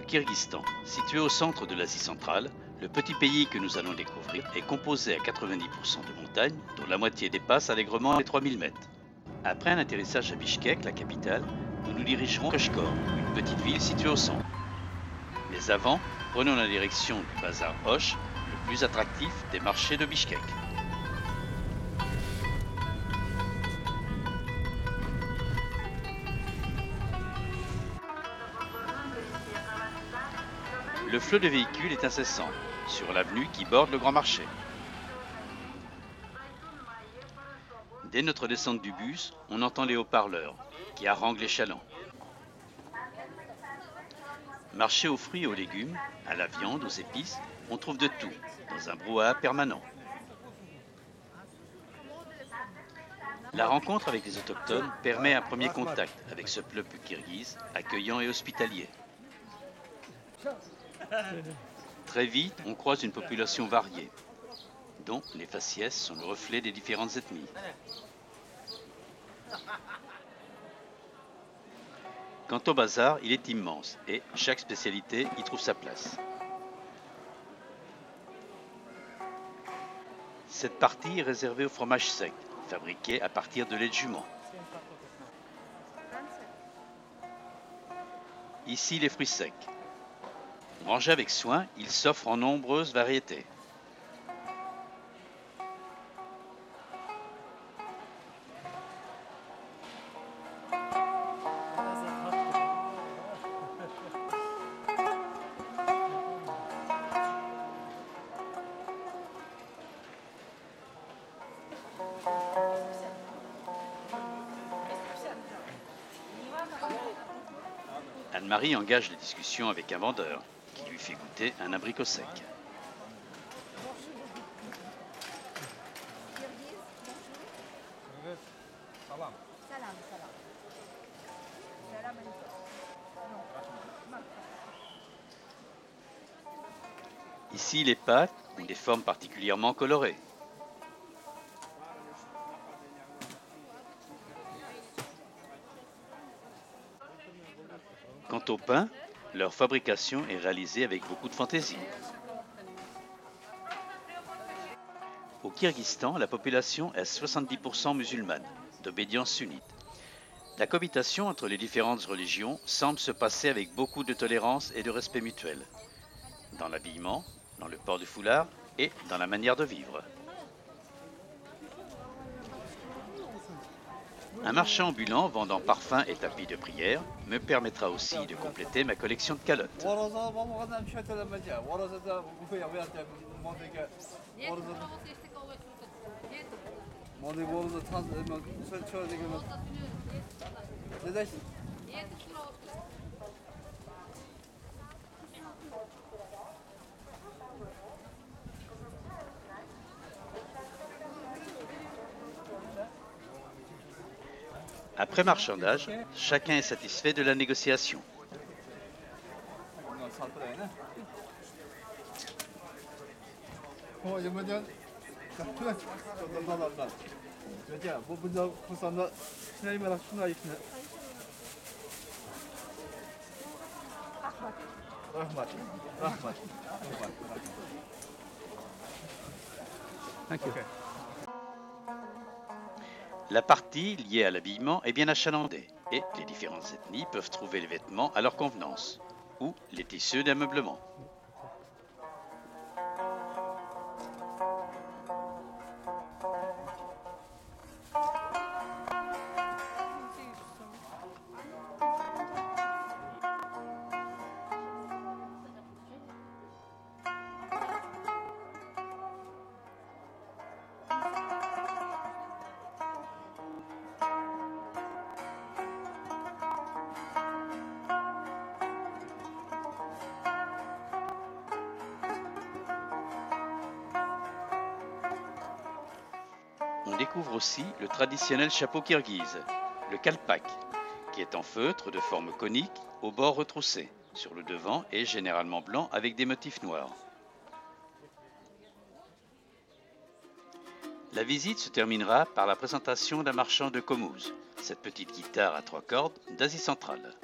Kirghizistan, situé au centre de l'Asie centrale, le petit pays que nous allons découvrir est composé à 90% de montagnes, dont la moitié dépasse allègrement les 3000 mètres. Après un atterrissage à Bishkek, la capitale, nous nous dirigerons à Koshkor, une petite ville située au centre. Mais avant, prenons la direction du bazar Osh, le plus attractif des marchés de Bishkek. Le flot de véhicules est incessant, sur l'avenue qui borde le grand marché. Dès notre descente du bus, on entend les haut-parleurs, qui haranguent les chalands. Marché aux fruits et aux légumes, à la viande, aux épices, on trouve de tout, dans un brouhaha permanent. La rencontre avec les autochtones permet un premier contact avec ce peuple kirghize, accueillant et hospitalier. Très vite, on croise une population variée, dont les faciès sont le reflet des différentes ethnies. Quant au bazar, il est immense et chaque spécialité y trouve sa place. Cette partie est réservée au fromage sec, fabriqué à partir de lait de jument. Ici, les fruits secs. Rangés avec soin, ils s'offrent en nombreuses variétés. Anne-Marie engage la discussion avec un vendeur qui lui fait goûter un abricot sec. Ici, les pâtes ont des formes particulièrement colorées. Quant au pain, leur fabrication est réalisée avec beaucoup de fantaisie. Au Kirghizistan, la population est 70% musulmane, d'obédience sunnite. La cohabitation entre les différentes religions semble se passer avec beaucoup de tolérance et de respect mutuel, dans l'habillement, dans le port du foulard et dans la manière de vivre. Un marchand ambulant vendant parfums et tapis de prière me permettra aussi de compléter ma collection de calottes. Après marchandage, chacun est satisfait de la négociation. La partie liée à l'habillement est bien achalandée et les différentes ethnies peuvent trouver les vêtements à leur convenance ou les tissus d'ameublement. On découvre aussi le traditionnel chapeau kirghize, le kalpak, qui est en feutre de forme conique, aux bords retroussés. Sur le devant est généralement blanc avec des motifs noirs. La visite se terminera par la présentation d'un marchand de Komuz, cette petite guitare à 3 cordes d'Asie centrale.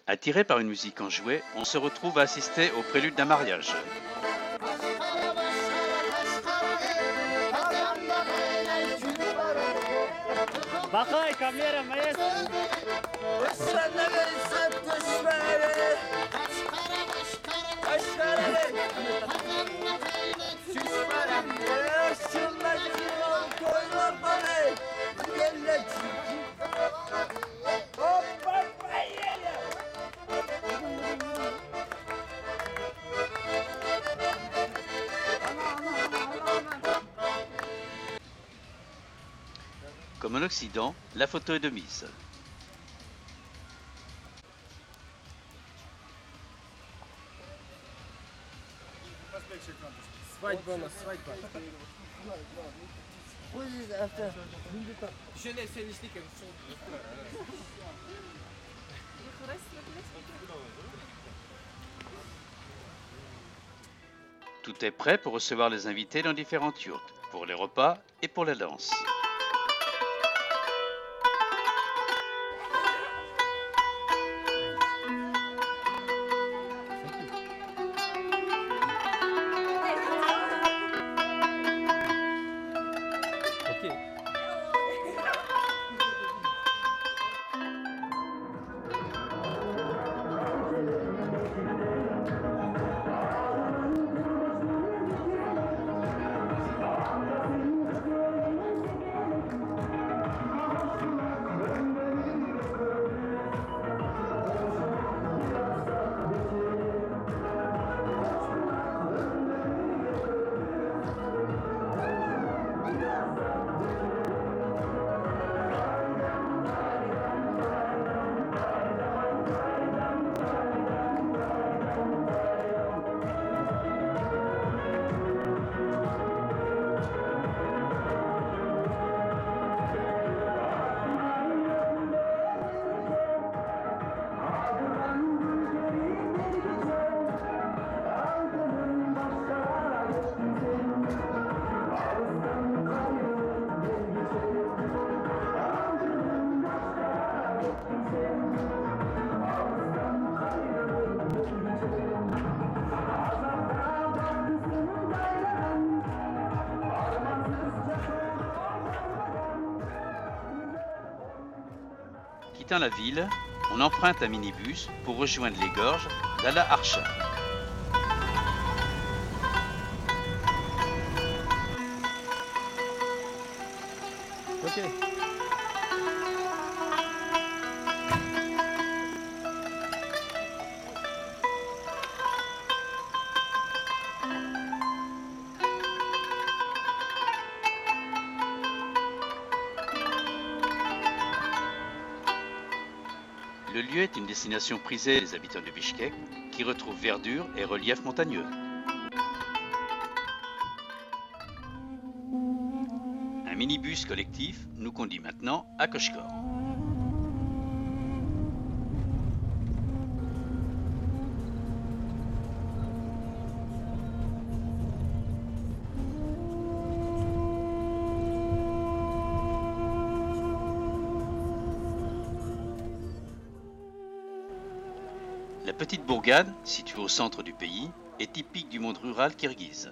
Attiré par une musique enjouée, on se retrouve à assister au prélude d'un mariage. Bakay kamera maestro. Comme en Occident, la photo est de mise. Свадьба у нас, свадьба. Jeunesse, лесник. Tout est prêt pour recevoir les invités dans différentes yourtes, pour les repas et pour la danse. Quittant la ville, on emprunte un minibus pour rejoindre les gorges d'Ala Archa. Okay. Le lieu est une destination prisée des habitants de Bichkek qui retrouvent verdure et relief montagneux. Un minibus collectif nous conduit maintenant à Koshkor. La petite bourgade, située au centre du pays, est typique du monde rural kirghize.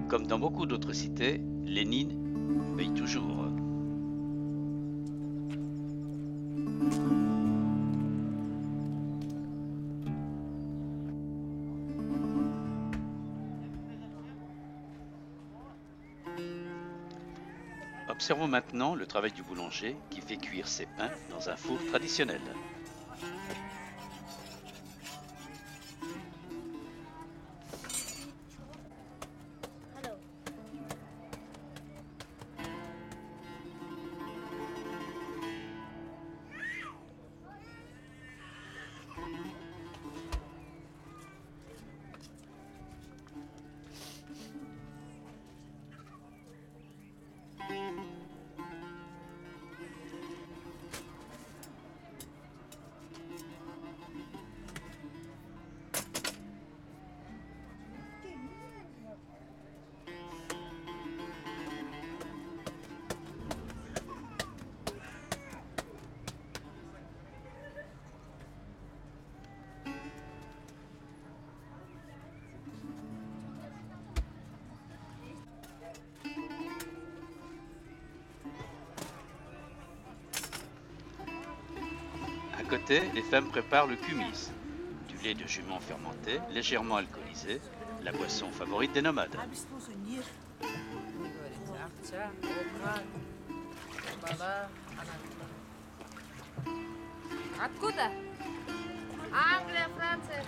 Comme dans beaucoup d'autres cités, Lénine veille toujours. Observons maintenant le travail du boulanger qui fait cuire ses pains dans un four traditionnel. côté, les femmes préparent le kumis, du lait de jument fermenté, légèrement alcoolisé, la boisson favorite des nomades. Откуда? Англия, Франция.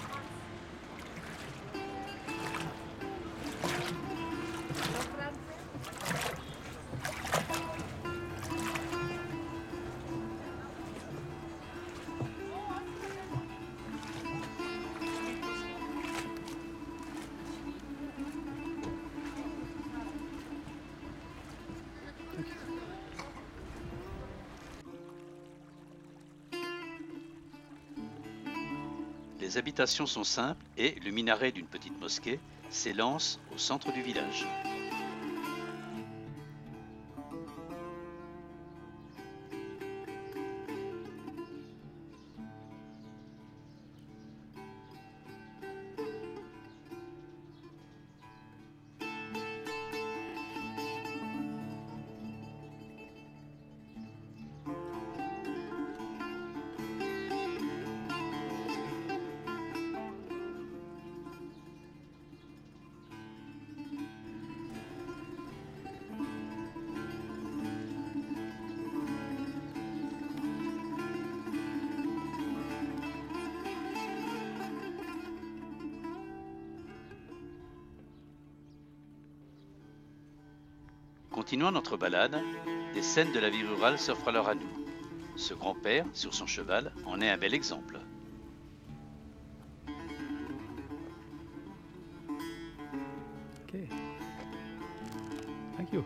Les habitations sont simples et le minaret d'une petite mosquée s'élance au centre du village. Continuant notre balade, des scènes de la vie rurale s'offrent alors à nous. Ce grand-père, sur son cheval, en est un bel exemple. Okay. Thank you.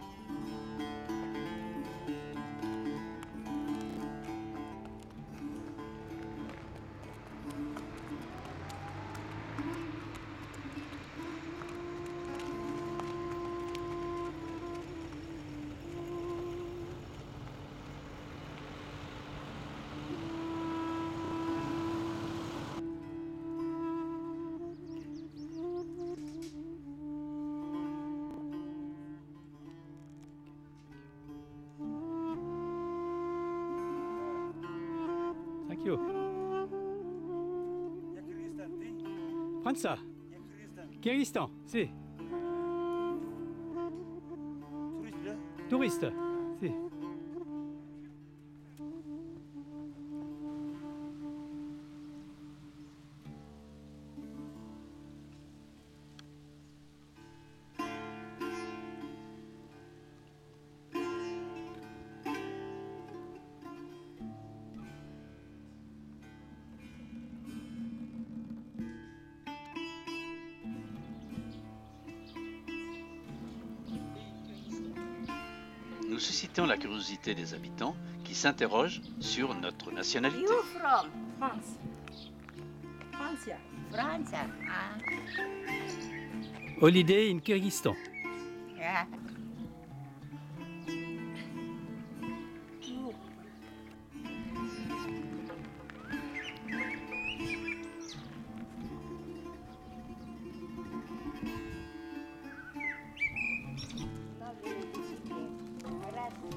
Thank you. Franța. Kyrgyzstan, si. Touriste, si. Nous suscitons la curiosité des habitants qui s'interrogent sur notre nationalité. You from France? Francia. Francia. Ah. Holiday in Kyrgyzstan. Yeah.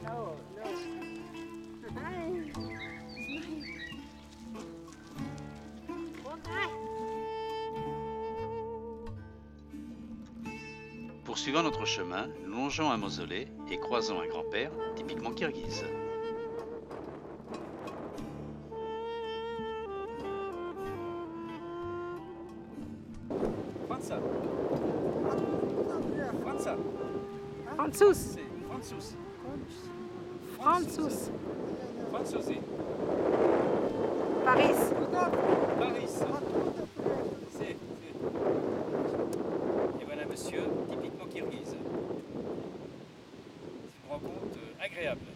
No, no. Poursuivant notre chemin, nous longeons un mausolée et croisons un grand-père typiquement kirghize. Franța. Franța. Franțuz. C'est Franțuz. Franțuz. Franțuzi. Paris. Paris. C'est. Et voilà monsieur, typiquement kirghize. C'est une rencontre agréable.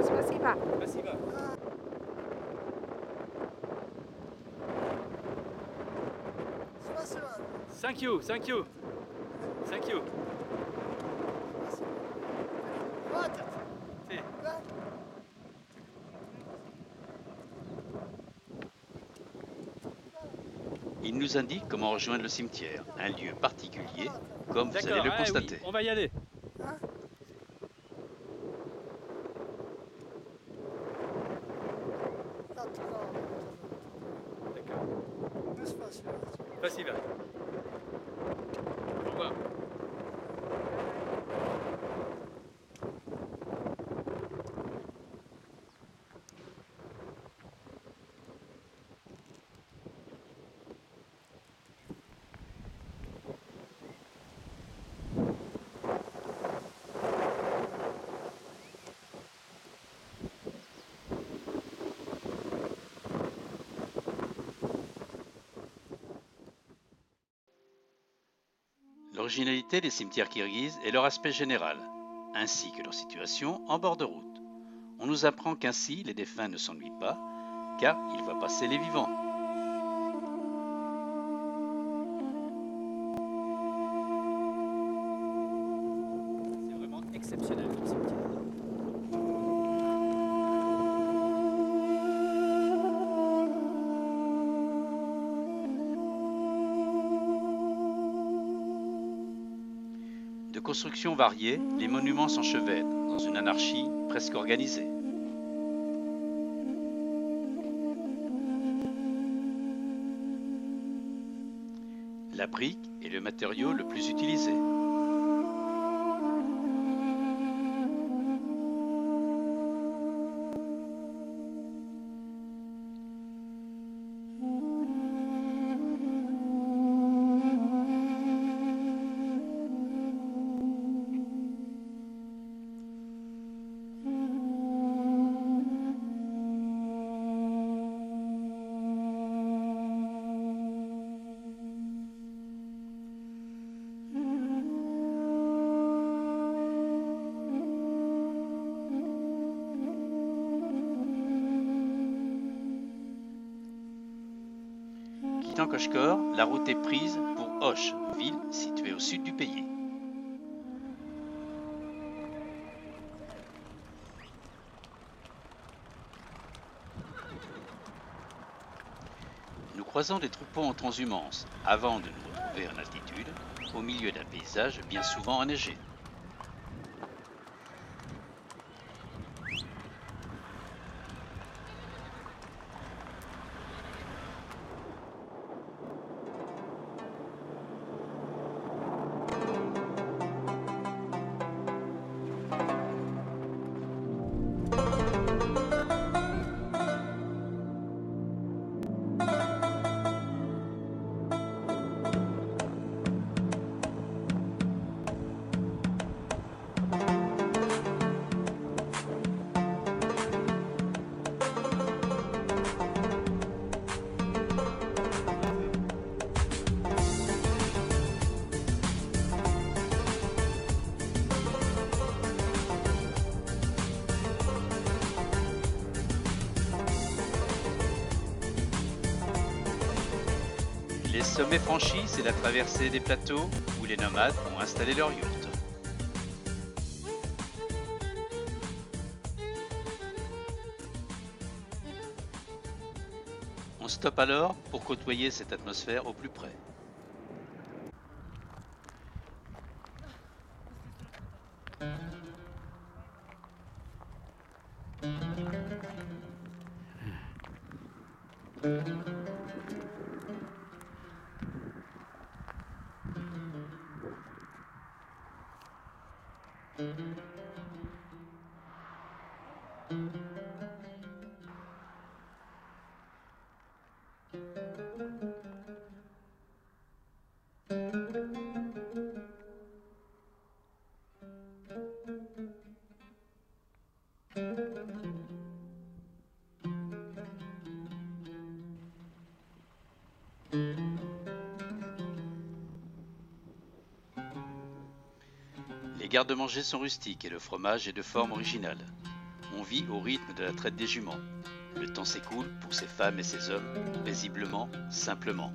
Спасибо. Спасибо. Thank you, thank you. Thank you. Si. Il nous indique comment rejoindre le cimetière, un lieu particulier, comme vous allez D'accord, le ah constater. oui, on va y aller. L'originalité des cimetières kirghizes est leur aspect général, ainsi que leur situation en bord de route. On nous apprend qu'ainsi les défunts ne s'ennuient pas, car ils voient passer les vivants. C'est vraiment exceptionnel comme cimetière. De constructions variées, les monuments s'enchevêtrent dans une anarchie presque organisée. La brique est le matériau le plus utilisé. Quittant Koshkor, la route est prise pour Osh, ville située au sud du pays. Nous croisons des troupeaux en transhumance avant de nous retrouver en altitude, au milieu d'un paysage bien souvent enneigé. Les sommets franchis, c'est la traversée des plateaux où les nomades ont installé leurs yurts. On stoppe alors pour côtoyer cette atmosphère au plus près. Les garde-manger sont rustiques et le fromage est de forme originale. On vit au rythme de la traite des juments. Le temps s'écoule pour ces femmes et ces hommes, paisiblement, simplement.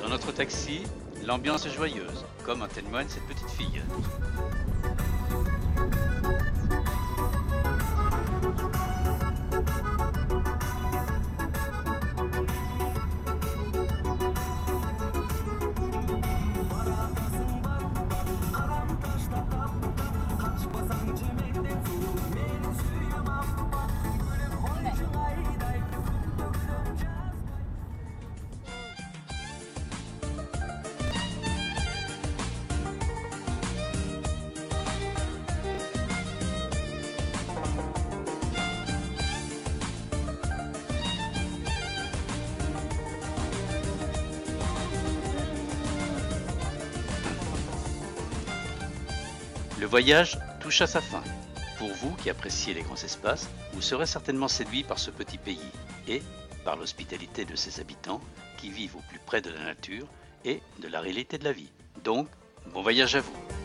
Dans notre taxi, l'ambiance est joyeuse, comme en témoigne cette petite fille. Le voyage touche à sa fin. Pour vous qui appréciez les grands espaces, vous serez certainement séduit par ce petit pays et par l'hospitalité de ses habitants qui vivent au plus près de la nature et de la réalité de la vie. Donc, bon voyage à vous!